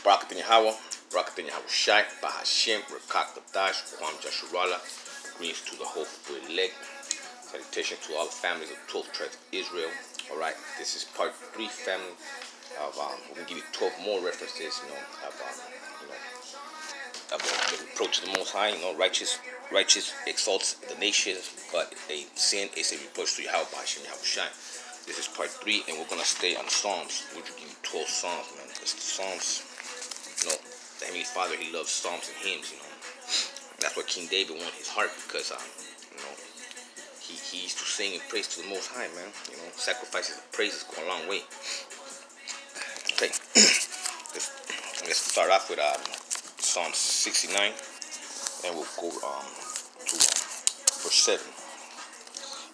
Barakathin Yahawah, Barakathin Yahawashi, Bahashim, Reproach, Kwam Jasharala, greetings to the whole elect. Salutation to all the families of 12 tribes of Israel. Alright, this is part 3, family, of, we're going to give you 12 more references, of the reproach of the Most High, righteous exalts the nations, but a sin is a reproach to Yahawah, Bahashim, Yahawashi. This is part 3, and we're going to stay on Psalms. We're going to give you 12 Psalms, man, because the Psalms, the Heavenly Father, He loves Psalms and hymns, That's what King David won his heart, because, he used to sing and praise to the Most High, man. Sacrifices and praises go a long way. Okay, let's start off with Psalm 69, and we'll go to verse 7.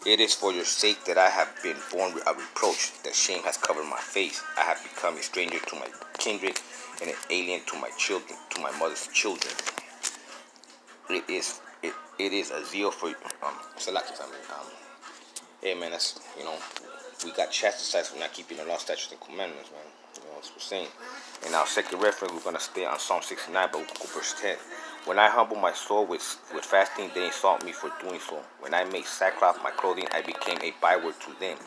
It is for your sake that I have been born a reproach, that shame has covered my face. I have become a stranger to my kindred, and an alien to my children, to my mother's children. It is a zeal for Salaki family. Hey man, that's we got chastised for not keeping the law, statutes, and commandments, man. That's what we're saying. And our second reference, we're gonna stay on Psalm 69, but we'll go verse 10. When I humble my soul with fasting, they insult me for doing so. When I made sackcloth my clothing, I became a byword to them.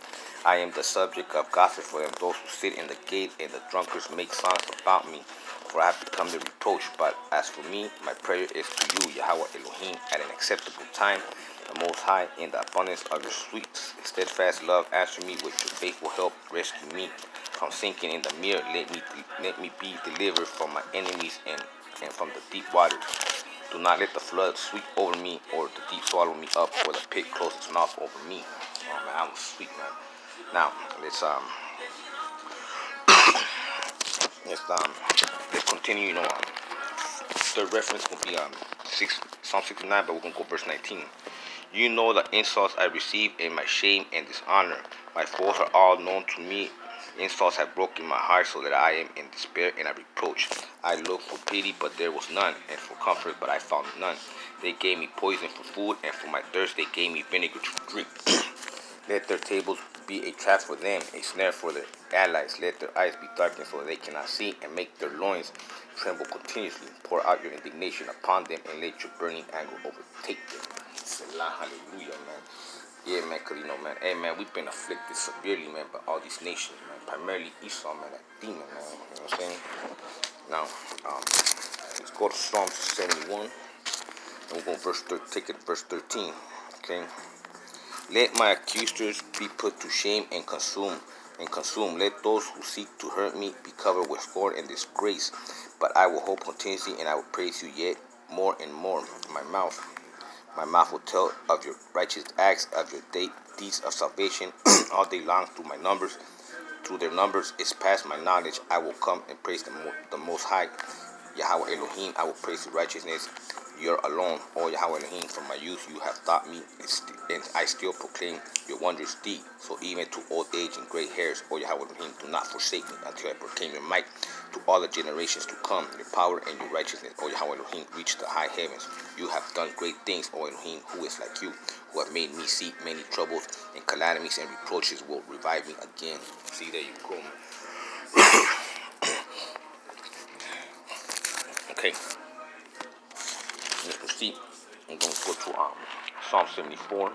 I am the subject of gossip for them. Those who sit in the gate and the drunkards make songs about me, for I have become the reproach. But as for me, my prayer is to you, Yahawah Elohim, at an acceptable time, the Most High, in the abundance of your sweet, steadfast love. Answer me with your faithful help. Rescue me from sinking in the mirror. Let me be delivered from my enemies and from the deep waters. Do not let the flood sweep over me, or the deep swallow me up, or the pit close its mouth over me. Oh man, that was sweet, man. Now let's continue. Third reference will be Psalm 69, but we're gonna go verse 19. You know the insults I receive, and my shame and dishonor. My foes are all known to me. Insults have broken my heart, so that I am in despair and I reproach. I looked for pity, but there was none, and for comfort, but I found none. They gave me poison for food, and for my thirst they gave me vinegar to drink. Let their tables be a trap for them, a snare for their allies. Let their eyes be darkened so that they cannot see, and make their loins tremble continuously. Pour out your indignation upon them, and let your burning anger overtake them. Selah, hallelujah, man. Yeah, man, because, man, hey, man, we've been afflicted severely, man, by all these nations, man, primarily Esau, man, that demon, man, you know what I'm saying? Now, let's go to Psalm 71, and we're going to take it to verse 13, okay? Let my accusers be put to shame and consume. Let those who seek to hurt me be covered with scorn and disgrace. But I will hope continuously, and I will praise you yet more and more. My mouth will tell of your righteous acts, of your deeds of salvation all day long. Through their numbers is past my knowledge. I will come and praise the Most High, Yahawah Elohim. I will praise your righteousness. You're alone, O Yahawah Elohim. From my youth you have taught me, and I still proclaim your wondrous deed. So even to old age and gray hairs, O Yahawah Elohim, do not forsake me until I proclaim your might to all the generations to come. Your power and your righteousness, O Yahawah Elohim, reach the high heavens. You have done great things, O Elohim. Who is like you, who have made me see many troubles, and calamities and reproaches will revive me again. See, there you go, man. Okay. Let's proceed. I'm going to go to Psalm 74.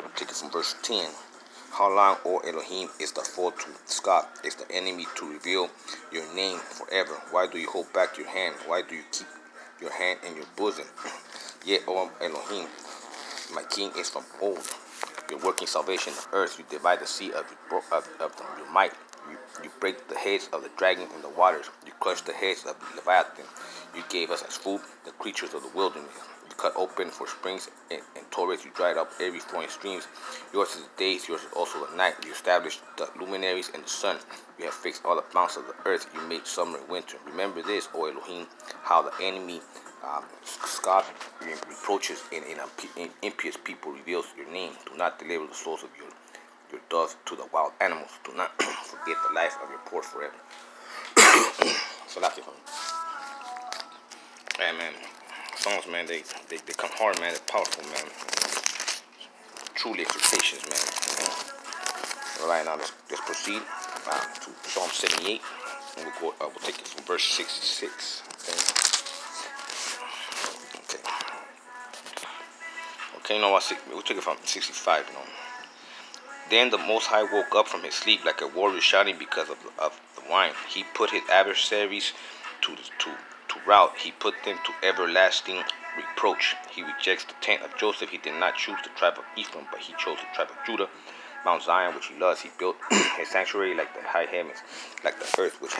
I'll take it from verse 10. How long, O Elohim, is the foe to scoff? Is the enemy to reveal your name forever? Why do you hold back your hand? Why do you keep your hand in your bosom? Yet, O Elohim, my king is from old. You're working salvation on earth. You divide the sea of your might. You break the heads of the dragon in the waters. You crush the heads of the Leviathan. You gave us as food the creatures of the wilderness. You cut open for springs and torrents. You dried up every flowing streams. Yours is the days, yours is also the night. You established the luminaries and the sun. You have fixed all the bounds of the earth. You made summer and winter. Remember this, O Elohim, how the enemy scoffs, reproaches, and impious people reveals your name. Do not deliver the souls of your doves to the wild animals. Do not forget the life of your poor forever. So that's it. Hey, man, songs, man, they come hard, man. They're powerful, man. Truly exhortations, man. All right, now let's proceed to Psalm 78. And we'll take it from verse 66. Okay. Okay, we'll take it from 65, Then the Most High woke up from his sleep like a warrior shouting because of the wine. He put his adversaries to rout. He put them to everlasting reproach. He rejects the tent of Joseph. He did not choose the tribe of Ephraim, but he chose the tribe of Judah. Mount Zion, which he loves, he built his sanctuary like the high heavens, like the earth which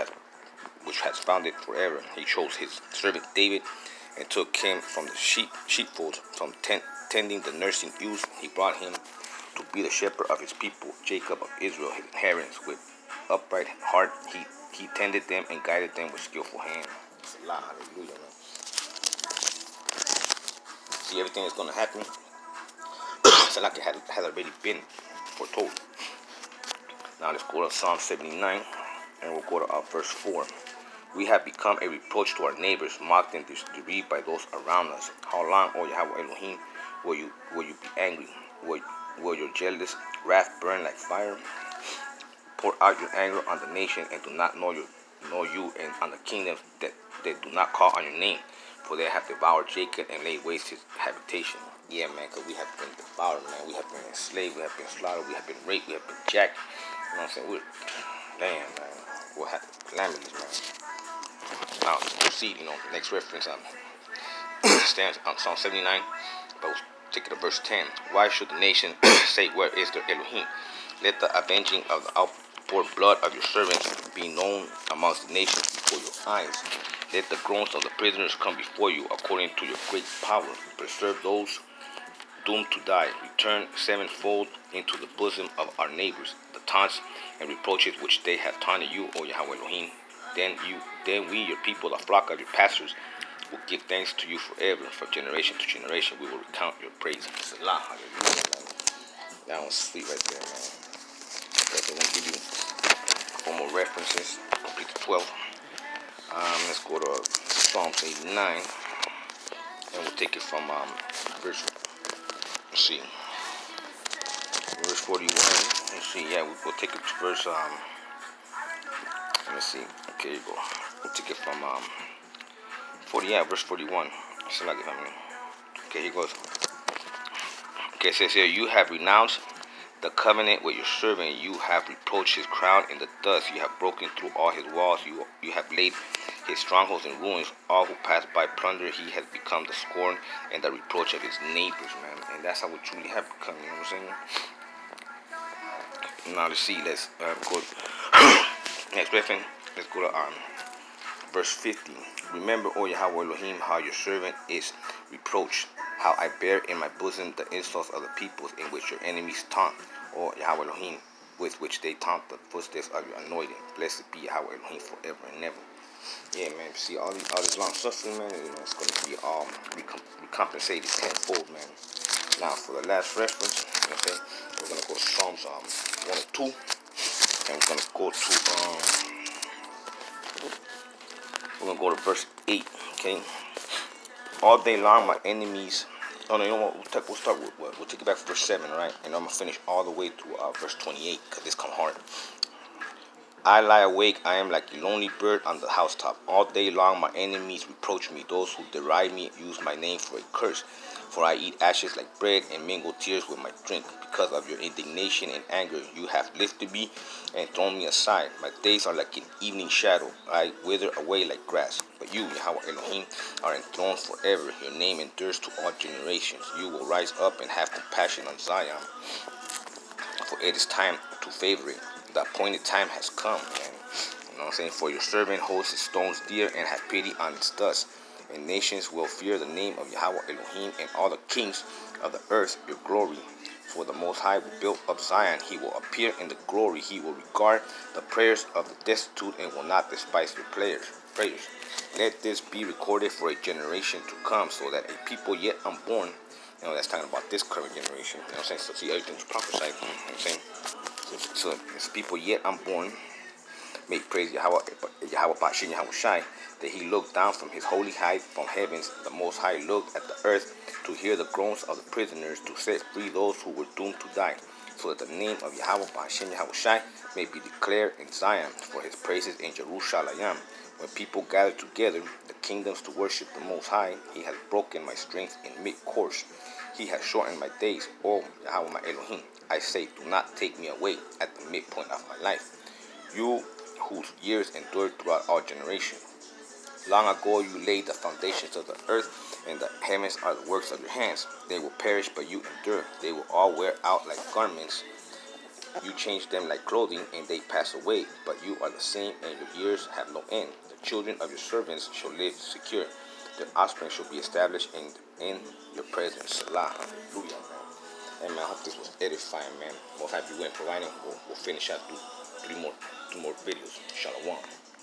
has founded forever. He chose his servant David and took him from the sheepfold, from tending the nursing ewes. He brought him to be the shepherd of his people, Jacob of Israel, his inheritance. With upright heart, he tended them and guided them with skillful hand. Hallelujah, man. See, everything that's going to happen, it's like it had already been foretold. Now let's go to Psalm 79, and we'll go to verse 4. We have become a reproach to our neighbors, mocked and bereaved by those around us. How long, O Yahawah Elohim, will you be angry? Will your jealous wrath burn like fire? Pour out your anger on the nation and do not know you, and on the kingdoms that they do not call on your name, for they have devoured Jacob and laid waste his habitation. Yeah, man, because we have been devoured, man. We have been enslaved, we have been slaughtered, we have been raped, we have been jacked. You know what I'm saying? Damn, man. We'll have calamities, man. Now, let's proceed, next reference stands on Psalm 79, but we'll take it to verse 10. Why should the nation say, where is their Elohim? Let the avenging of the outpoured blood of your servants be known amongst the nations before your eyes. Let the groans of the prisoners come before you according to your great power. Preserve those doomed to die. Return sevenfold into the bosom of our neighbors the taunts and reproaches which they have taunted you, O Yahawah Elohim. Then we, your people, the flock of your pastors, will give thanks to you forever. From generation to generation, we will recount your praise. Salah, hallelujah, man. That one's sweet right there, man. Okay, so I'm going to give you 4 more references. Complete the 12. Let's go to Psalms 89. And we'll take it from verse, let's see, verse 41. Let's see, yeah, we'll take it to verse, let me see. Okay, you go. We'll take it from 40, yeah, verse 41. Okay, here goes. Okay, it says here, you have renounced the covenant with your servant. You have reproached his crown in the dust. You have broken through all his walls. You have laid his strongholds in ruins. All who pass by plunder. He has become the scorn and the reproach of his neighbors, man. And that's how we truly have become, you know what I'm saying? Now let's see, let's go next reference. Let's go to verse 50. Remember, O Yahawah Elohim, how your servant is reproached, how I bear in my bosom the insults of the peoples in which your enemies taunt, O Yahawah Elohim, with which they taunt the footsteps of your anointed. Blessed be Yahawah Elohim forever and ever. Yeah, man. See all this long suffering, man. It's going to be all recompensated tenfold, man. Now for the last reference, okay, we're going to go to Psalms 1 and 2, and we're going to go to verse 8, okay? All day long, my enemies. Oh no, you know what? We'll start with what? We'll take it back to verse 7, right? And I'm gonna finish all the way through verse 28, because this come hard. I lie awake, I am like a lonely bird on the housetop. All day long my enemies reproach me. Those who deride me use my name for a curse. For I eat ashes like bread and mingle tears with my drink. Because of your indignation and anger, you have lifted me and thrown me aside. My days are like an evening shadow. I wither away like grass. But you, Yahawah Elohim, are enthroned forever. Your name endures to all generations. You will rise up and have compassion on Zion. For it is time to favor it. The appointed time has come, man. You know what I'm saying? For your servant holds his stones dear and have pity on its dust. And nations will fear the name of Yahawah Elohim, and all the kings of the earth your glory. For the Most High will build up Zion. He will appear in the glory. He will regard the prayers of the destitute and will not despise your prayers. Let this be recorded for a generation to come, so that a people yet unborn, that's talking about this current generation. You know what I'm saying? So see, everything's prophesied. You know what I'm saying? So it's people yet unborn may praise Yahawah Bahashim Yahawashi, that he looked down from his holy height from heavens. The Most High looked at the earth to hear the groans of the prisoners, to set free those who were doomed to die. so that the name of Yahawah, Bahashim, Yahawashi may be declared in Zion, for his praises in Jerusalem. When people gather together, the kingdoms to worship the Most High, he has broken my strength in mid-course. He has shortened my days, O Yahawah my Elohim. I say, do not take me away at the midpoint of my life. You whose years endure throughout all generations. Long ago you laid the foundations of the earth, and the heavens are the works of your hands. They will perish, but you endure. They will all wear out like garments. You change them like clothing, and they pass away. But you are the same, and your years have no end. The children of your servants shall live secure. Their offspring shall be established in your presence. Salah. Hallelujah, man. And man, I hope this was edifying, man. We'll have you in providing. We'll finish out two more videos. Shalom.